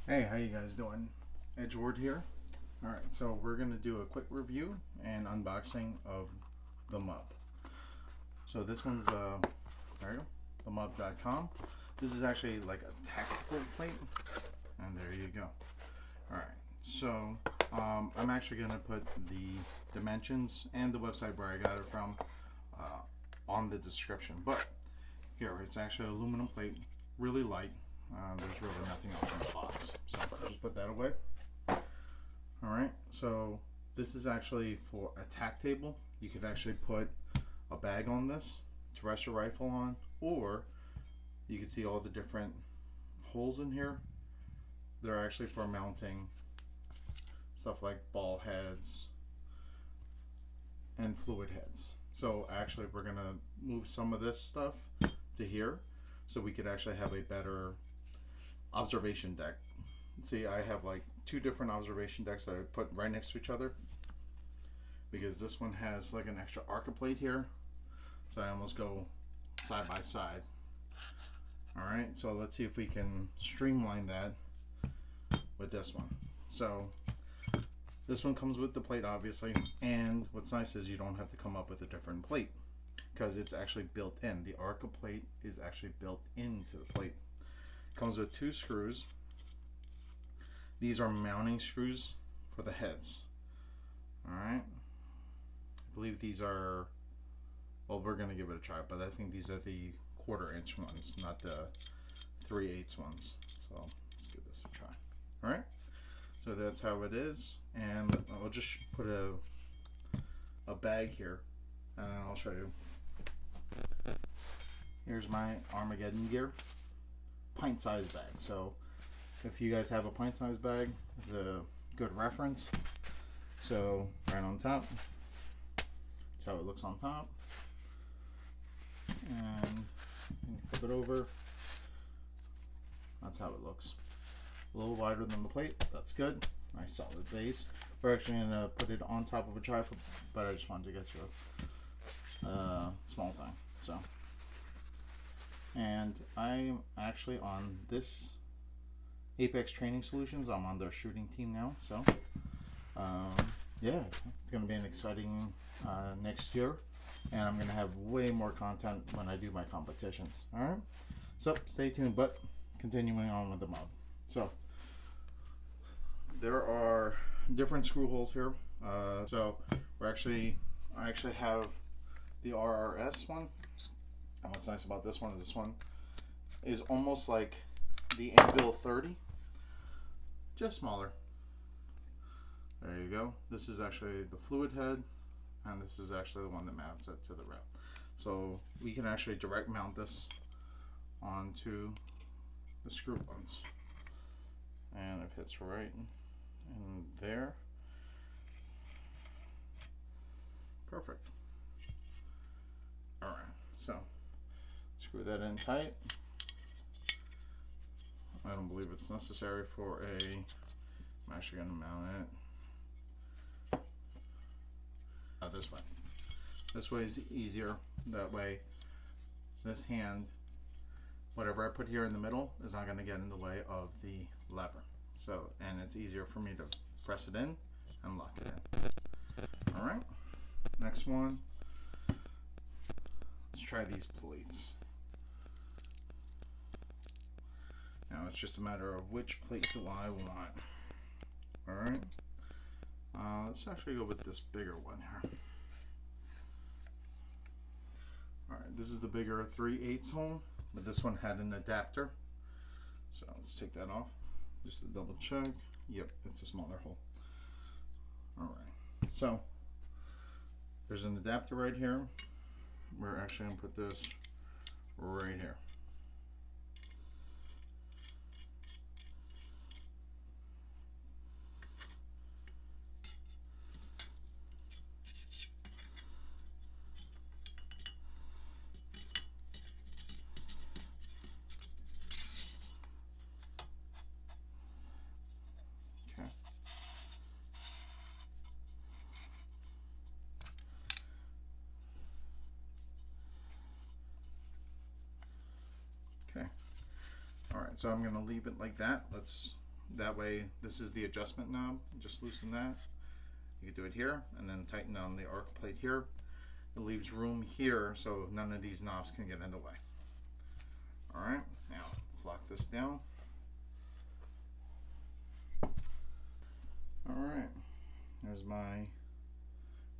Hey, how you guys doing? Edgewood here. Alright, so we're going to do a quick review and unboxing of TheMUB. So this one's, there you go, TheMUB.com. This is actually like a tactical plate, and there you go. Alright, so I'm actually going to put the dimensions and the website where I got it from on the description. But here, it's actually an aluminum plate, really light. There's really nothing else in the box, so I'll just put that away. Alright, so this is actually for a tack table. You could actually put a bag on this to rest your rifle on, or you can see all the different holes in here. They're actually for mounting stuff like ball heads and fluid heads. So actually we're going to move some of this stuff to here so we could actually have a better observation deck. See, I have like two different observation decks that I put right next to each other because this one has like an extra ARCA plate here, so I almost go side by side. Alright, so let's see if we can streamline that with this one. So this one comes with the plate, obviously, and what's nice is you don't have to come up with a different plate because it's actually built in. The ARCA plate is actually built into the plate. Comes with two screws. These are mounting screws for the heads. Alright. I believe these are, well, we're going to give it a try, but I think these are the 1/4 inch ones, not the 3/8 ones. So let's give this a try. Alright. So that's how it is. And I'll just put a bag here and then I'll show you. Here's my Armageddon gear. Pint size bag. So if you guys have a pint size bag, it's a good reference. So right on top, that's how it looks on top, and you flip it over, that's how it looks. A little wider than the plate, that's good. Nice solid base. We're actually going to put it on top of a tripod, but I just wanted to get you a small thing. So, and I'm actually on this Apex Training Solutions. I'm on their shooting team now, so yeah, it's going to be an exciting next year, and I'm going to have way more content when I do my competitions. Alright, so stay tuned, but continuing on with the TheMUB. So there are different screw holes here. So I actually have the RRS one, and what's nice about this one is almost like the Anvil 30, just smaller. There you go. This is actually the fluid head, and this is actually the one that mounts it to the rail. So we can actually direct mount this onto the screw ones, and it fits right in there. Perfect. Alright, so screw that in tight. I don't believe it's necessary for I'm actually going to mount it this way. This way is easier. That way, this hand, whatever I put here in the middle, is not going to get in the way of the lever. So, and it's easier for me to press it in and lock it in. Alright, next one. Let's try these plates. Now it's just a matter of which plate do I want. Alright. Let's actually go with this bigger one here. Alright, this is the bigger 3/8 hole, but this one had an adapter. So let's take that off, just to double check. Yep, it's a smaller hole. Alright, so there's an adapter right here. We're actually going to put this right here. Okay. Alright, so I'm going to leave it like that. Let's That way, this is the adjustment knob. Just loosen that. You can do it here and then tighten down the ARCA plate here. It leaves room here so none of these knobs can get in the way. Alright, now let's lock this down. Alright, there's my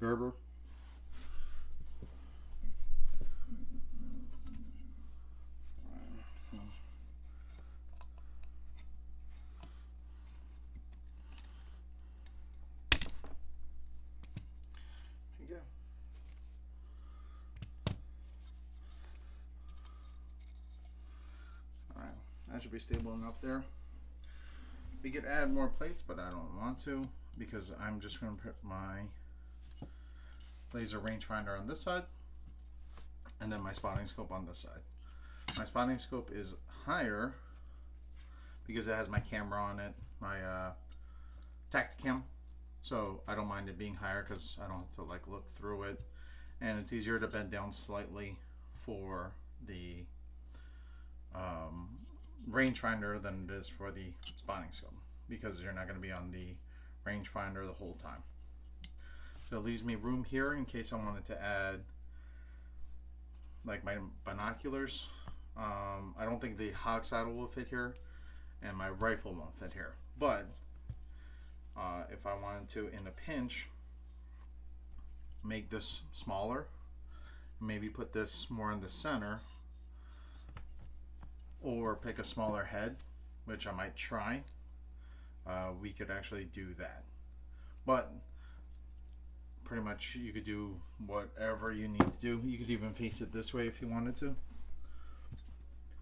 Gerber. That should be stable enough there. We could add more plates, but I don't want to because I'm just going to put my laser rangefinder on this side and then my spotting scope on this side. My spotting scope is higher because it has my camera on it, my Tacticam, so I don't mind it being higher because I don't have to like look through it, and it's easier to bend down slightly for the rangefinder than it is for the spotting scope because you're not going to be on the rangefinder the whole time. So it leaves me room here in case I wanted to add like my binoculars. I don't think the hog saddle will fit here and my rifle won't fit here, but if I wanted to in a pinch make this smaller, maybe put this more in the center, or pick a smaller head, which I might try, we could actually do that. But pretty much you could do whatever you need to do. You could even face it this way if you wanted to.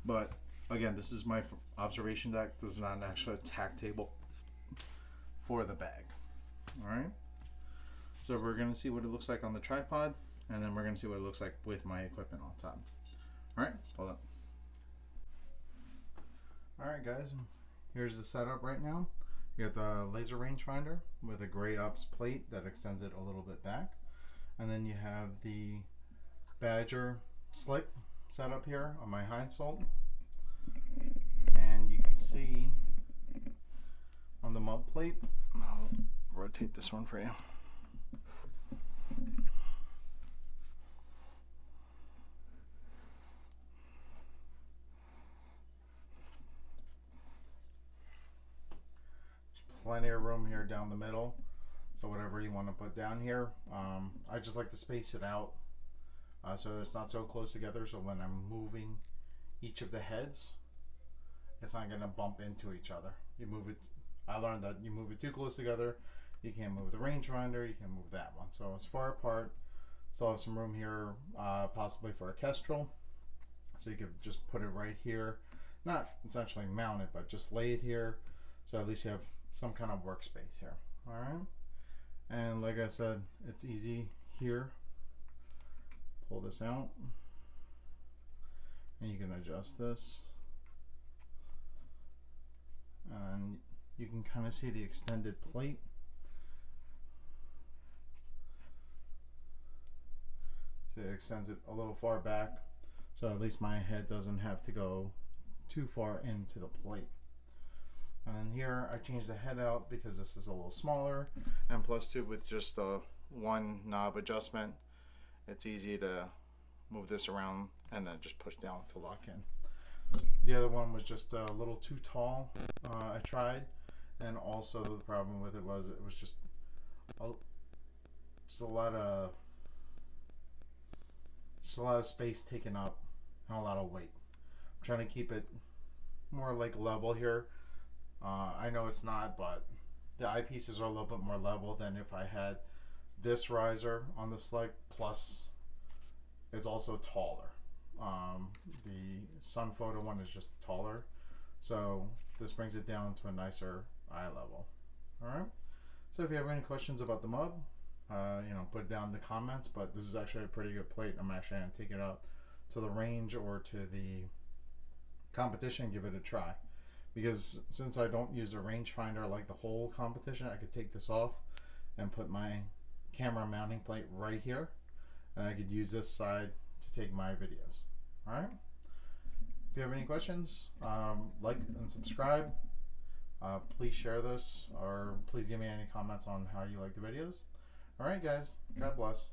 But again, this is my observation deck. This is not an actual tack table for the bag. Alright, so we're going to see what it looks like on the tripod, and then we're going to see what it looks like with my equipment on top. Alright, hold up. Alright guys, here's the setup right now. You got the laser rangefinder with a gray ops plate that extends it a little bit back. And then you have the Badger slick set up here on my hindsole. And you can see on the MUB plate, I'll rotate this one for you. Plenty of room here down the middle, so whatever you want to put down here. I just like to space it out so that it's not so close together, so when I'm moving each of the heads it's not going to bump into each other. You move it, I learned that you move it too close together, you can't move the rangefinder, you can move that one. So as far apart, still have some room here, possibly for a kestrel, so you could just put it right here, not essentially mount it, but just lay it here, so at least you have some kind of workspace here. Alright, and like I said, it's easy here. Pull this out and you can adjust this, and you can kind of see the extended plate. So it extends it a little far back, so at least my head doesn't have to go too far into the plate. And then here I changed the head out because this is a little smaller, and plus too, with just the one knob adjustment, it's easy to move this around and then just push down to lock in. The other one was just a little too tall, I tried, and also the problem with it was just a lot of space taken up and a lot of weight. I'm trying to keep it more like level here. I know it's not, but the eyepieces are a little bit more level than if I had this riser on the slug, plus it's also taller. The sun photo one is just taller, so this brings it down to a nicer eye level. Alright, so if you have any questions about the MUB, put it down in the comments, but this is actually a pretty good plate. I'm actually going to take it out to the range or to the competition and give it a try. Because since I don't use a rangefinder like the whole competition, I could take this off and put my camera mounting plate right here, and I could use this side to take my videos. Alright, if you have any questions, like and subscribe. Please share this, or please give me any comments on how you like the videos. All right, guys. God bless.